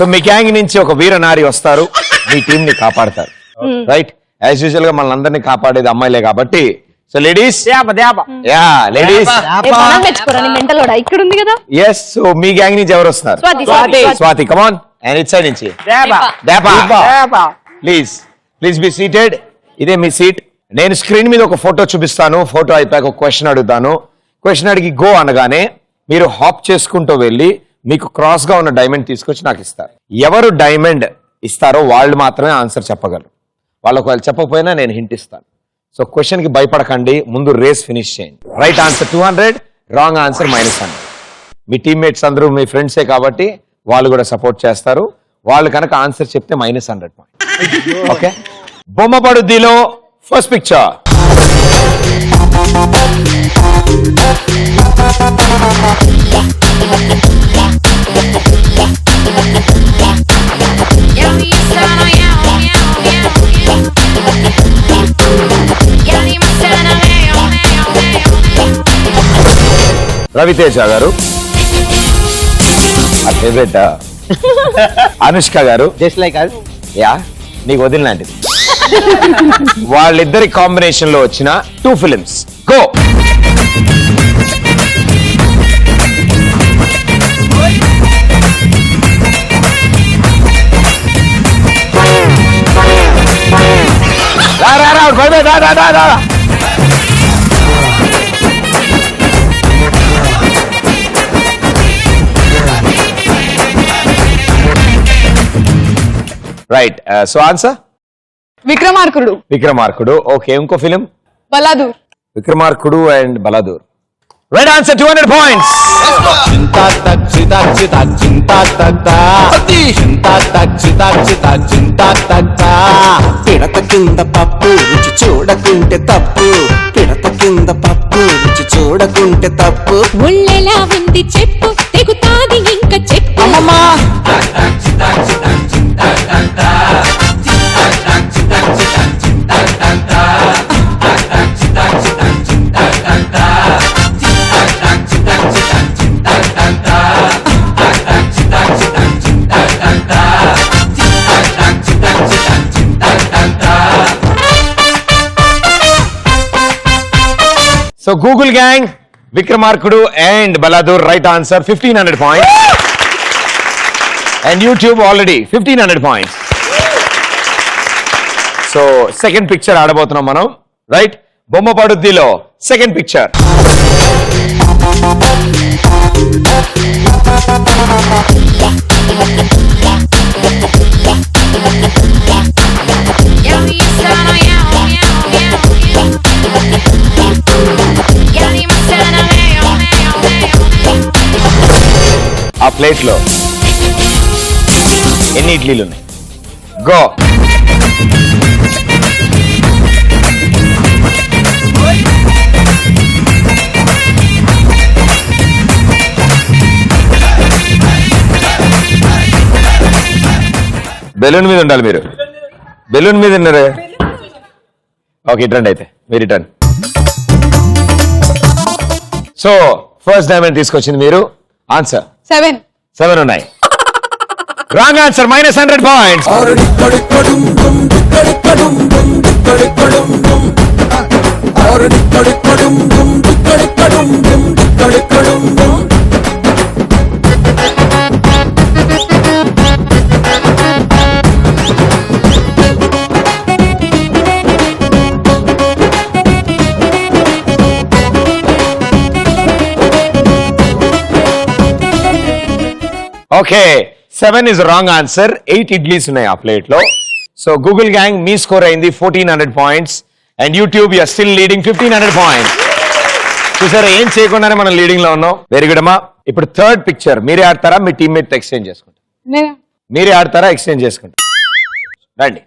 So మీ gang నుంచి ఒక వీరనారి వస్తారు, మీ టీం ని కాపాడతారు. రైట్, యాజ్ యూజువల్ గా మన అందరినీ కాపాడేది అమ్మాయిలే కాబట్టి. సో లేడీస్, యా లేడీస్, ఇక్కడ ఉంది కదా. ఎస్, సో మీ గ్యాంగ్ నుంచి ఎవరు వస్తున్నారు? Swathi, come on. And it side నుంచి ప్లీజ్ బి సీటెడ్. ఇదే మీ సీట్. నేను స్క్రీన్ మీద ఒక ఫోటో చూపిస్తాను. ఫోటో అయిపోయాక ఒక క్వశ్చన్ అడుగుతాను. క్వశ్చన్ అడిగి గో అనగానే మీరు హాప్ చేసుకుంటూ వెళ్ళి మీకు క్రాస్ గా ఉన్న డైమండ్ తీసుకొచ్చి నాకు ఇస్తారు. ఎవరు డైమండ్ ఇస్తారో వాళ్ళు మాత్రమే ఆన్సర్ చెప్పగలరు. వాళ్ళకు వాళ్ళు చెప్పకపోయినా నేను హింట్ ఇస్తాను. సో క్వశ్చన్ కి భయపడకండి, ముందు రేస్ ఫినిష్ చేయండి. Right answer 200, wrong answer -100. మీ టీమ్మేట్స్ అందరూ మీ ఫ్రెండ్సే కాబట్టి వాళ్ళు కూడా సపోర్ట్ చేస్తారు. వాళ్ళు కనుక ఆన్సర్ చెప్తే -100 పాయింట్. ఓకే, బొమ్మ పడుద్దిలో ఫస్ట్ పిక్చర్. రవితేజ గారు, ఆ ఫేవరెట్. అనుష్క గారు, జస్ట్ లైక్ అస్. యా, నీకు వదిన లాంటిది. వాళ్ళిద్దరి కాంబినేషన్ లో వచ్చిన 2 films. Go. Right, so answer Vikramarkudu. Okay, ఇంకో film Baladur. Vikramarkudu and Baladur. Right answer, 200 points. పిడత కింద పప్పు రుచి చూడకుంటే తప్పు, పిడత కింద పప్పు రుచి చూడకుంటే తప్పు. ఒళ్ళెలా ఉంది చెప్పు, తెగుతాది ఇంకా చెప్పు. So Google gang, Vikramarkudu and Baladur right answer, 1500 points. And YouTube already 1500 points. So second picture ఆడబోతున్నాం మనం. రైట్, బొమ్మ పడుద్దిలో సెకండ్ పిక్చర్. ఆ ప్లేట్ లో ఎన్ని ఇడ్లీలు ఉన్నాయి? గో. బెలూన్ మీద ఉండాలి మీరు. బెలూన్ మీద ఉన్నారు. ఓకే, ఇటండి అయితే మీరు ఇటండి. సో ఫస్ట్ డైమండ్ తీసుకొచ్చింది మీరు. ఆన్సర్ 7 ఉన్నాయి. Wrong answer, -100 points. Okay, 7 is wrong answer. 8 idlis ఉన్నాయి ఆ ప్లేట్ లో. సో గూగుల్ గ్యాంగ్ మీ స్కోర్ అయింది 1400 points. And YouTube you are still leading 1500 points. చూసారా, ఏం చేయకుండానే మనం లీడింగ్ లో ఉన్నాం. వెరీ గుడ్ అమ్మా. ఇప్పుడు థర్డ్ పిక్చర్ మీరే ఆడతారా, మీ టీమ్మేట్ ఎక్స్చేంజ్ చేసుకుంటారా? మీరే ఆడతారా, ఎక్స్చేంజ్ చేసుకుంటారా? రండి.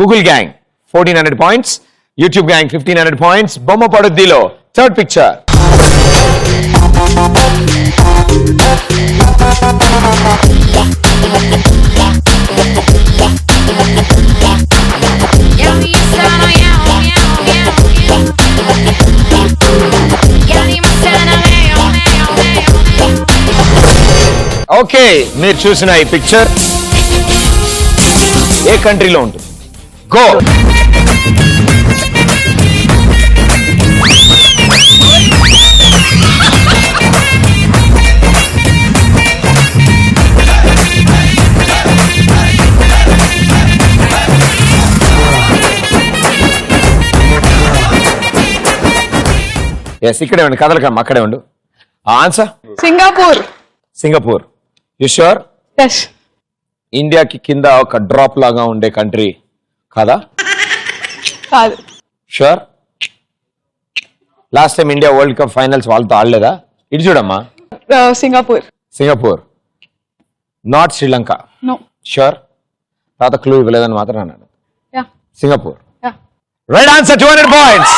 Google gang 1400 points, YouTube gang 1500 points. బొమ్మ పడుద్దిలో థర్డ్ పిక్చర్. ఓకే, మీరు చూసిన ఈ పిక్చర్ ఏ కంట్రీలో ఉంటుంది? గో. ఎస్, ఇక్కడే ఉండు, కదలకమ్మ, అక్కడే ఉండు. Answer Singapore. Singapore. You sure? Yes. ఇండియాకి కింద ఒక డ్రాప్ లాగా ఉండే కంట్రీ కాదా? కాదు. Sure? Last time India world cup finals వాళ్ళతో ఆడలేదా? ఇటు చూడమ్మా. Singapore. Singapore, not Sri Lanka. No. Sure? తర్వాత క్లూ ఇవ్వలేదని మాత్రం అన్నాడు. Yeah. Singapore. Yeah. Right answer, 200 points.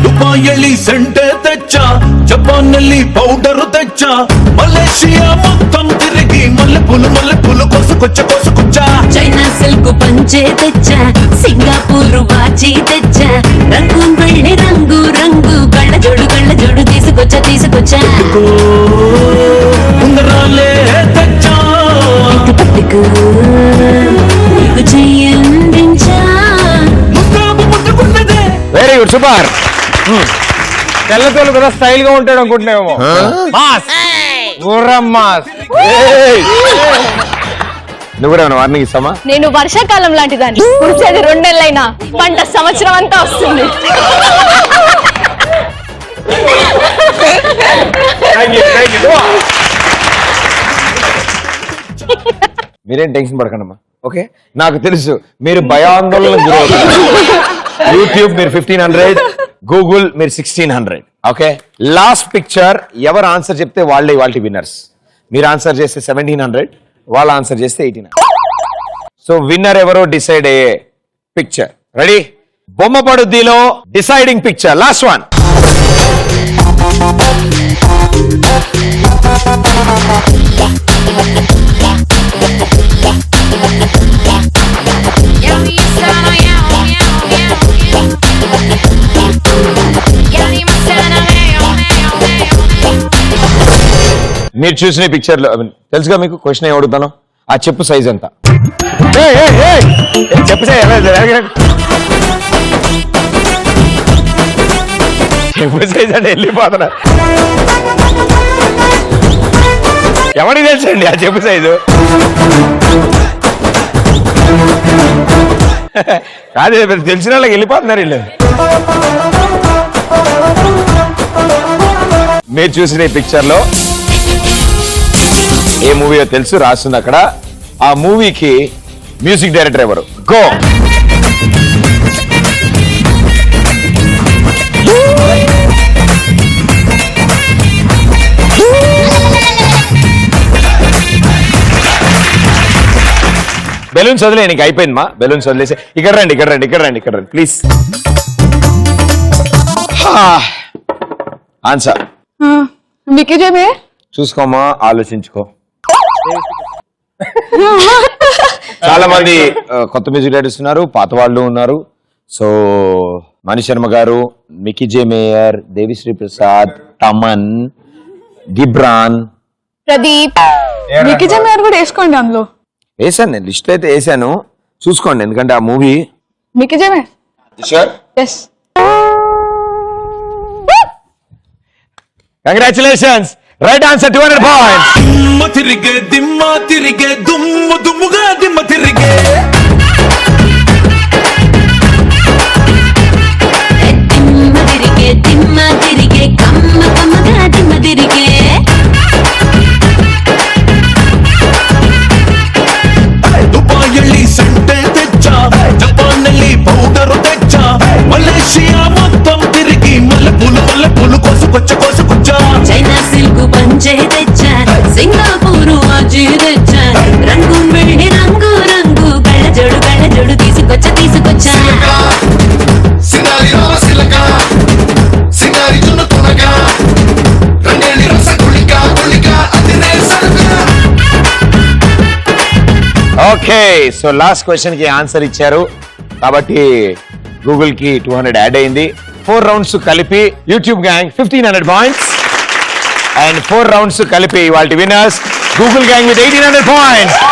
ದುಬಾಯಲ್ಲಿ ಸೆಂಟೆ ತೆಚ್ಚ, ಜಪಾನ್ನಲ್ಲಿ ಪೌಡರ್ ತೆಚ್ಚ, ಮಲೇಷಿಯಾ మొత్తం తిరిగి మల్లెపూలు కొసుకొచ్చ. చైనా సిల్క్ పంచే తెచ్చా, సింగపూర్ వాచి తెచ్చా, రంగు వెళ్ళి రంగు రంగు కళ్ళ జోడు తీసుకొచ్చా ఉంగరాలే తెచ్చా, పట్టుకు నీకు చెయ్యందించా. ముద్దుకున్నదే. Very good, super. తెల్లతోలు కదా స్టైల్ గా ఉంటాడు అనుకుంటున్నామేమో. మాస్ గుర్రం మాస్. నువ్వు కూడా ఏమైనా వార్నింగ్ ఇస్తామా? నేను వర్షాకాలం లాంటి దాన్ని, కురిసేది 2 నెలలైనా పంట సంవత్సరం అంతా వస్తుంది. మీరేం టెన్షన్ పడకండమ్మా. ఓకే, నాకు తెలుసు మీరు భయాందోళన గురవుతారు. యూట్యూబ్ మీరు 1500, గూగుల్ మీరు 1600. ఓకే, లాస్ట్ పిక్చర్ ఎవరు ఆన్సర్ చెప్తే వాళ్ళే వాళ్ళ విన్నర్స్. మీరు ఆన్సర్ చేస్తే 1700, వాళ్ళు ఆన్సర్ చేస్తే 1800. సో విన్నర్ ఎవరో డిసైడ్ అయ్యే పిక్చర్. రెడీ? బొమ్మ పడుద్దిలో డిసైడింగ్ పిక్చర్, లాస్ట్ వన్. మీరు చూసిన పిక్చర్ లో తెలుసుగా మీకు క్వశ్చన్ ఏం అడుగుతాను? ఆ చెప్పు సైజ్ ఎంత? చెప్పు చెప్పు సైజ్ అంటే వెళ్ళిపోతున్నా. ఎవరికి తెలుసండి ఆ చెప్పు సైజు? కాదే, తెలిసిన వాళ్ళకి వెళ్ళిపోతున్నారు వీళ్ళు. మీరు చూసిన ఈ పిక్చర్ లో ఏ మూవీయో తెలుసు, రాస్తుంది అక్కడ. ఆ మూవీకి మ్యూజిక్ డైరెక్టర్ ఎవరు? గో. బెలూన్స్ వదిలే, నీకు అయిపోయింది మా. బెలూన్స్ వదిలేసి ఇక్కడ రండి ప్లీజ్. Answer Mickey J Meyer. చూసుకోమా, ఆలోచించుకో. చాలా మంది కొత్త మ్యూజిక్ డైరెక్టర్స్ ఉన్నారు, పాత వాళ్ళు ఉన్నారు. సో మణి శర్మ గారు, మికీ జే మేయర్, దేవిశ్రీ ప్రసాద్, తమన్, గిబ్రాన్, ప్రదీప్. వికీ జమే కూడా వేసుకోండి అందులో. వేసాను నేను, లిస్ట్ అయితే వేసాను, చూసుకోండి. ఎందుకంటే ఆ movie Mickey J Meyer. Yes. Congratulations, right answer, 200 points. దిమ్మ తిరిగే దుమ్ముగా దిమ్మ తిరిగే. దిమ్మ తిరిగే కమ్మగా దిమ్మ తిరిగే. దుబాయ్ సెంటే తెచ్చా, జపాన్ನಲ್ಲಿ పౌడర్ తెచ్చా, మలేషియా మొత్తం తిరిగి మల్లెపూలు కోసుకొచ్చా. చైనా సిల్క్ పంచే తెచ్చా, సింగపూర్ వాచి తెచ్చా, రంగు వెళ్ళి రంగు రంగు కళ్ళ జోడు తీసుకొచ్చా. సింగారి రామశిలక, సింగారి జున్ను తునక, రంగేలి రస గుళిక అదినే సరుక. ఓకే, సో లాస్ట్ క్వశ్చన్ కి ఆన్సర్ ఇచ్చారు కాబట్టి గూగుల్ కి 200 యాడ్ అయింది. 4 రౌండ్స్ కలిపి YouTube gang 1500 points, and 4 rounds కలిపి వాళ్ళ winners Google Gang with 1800 points.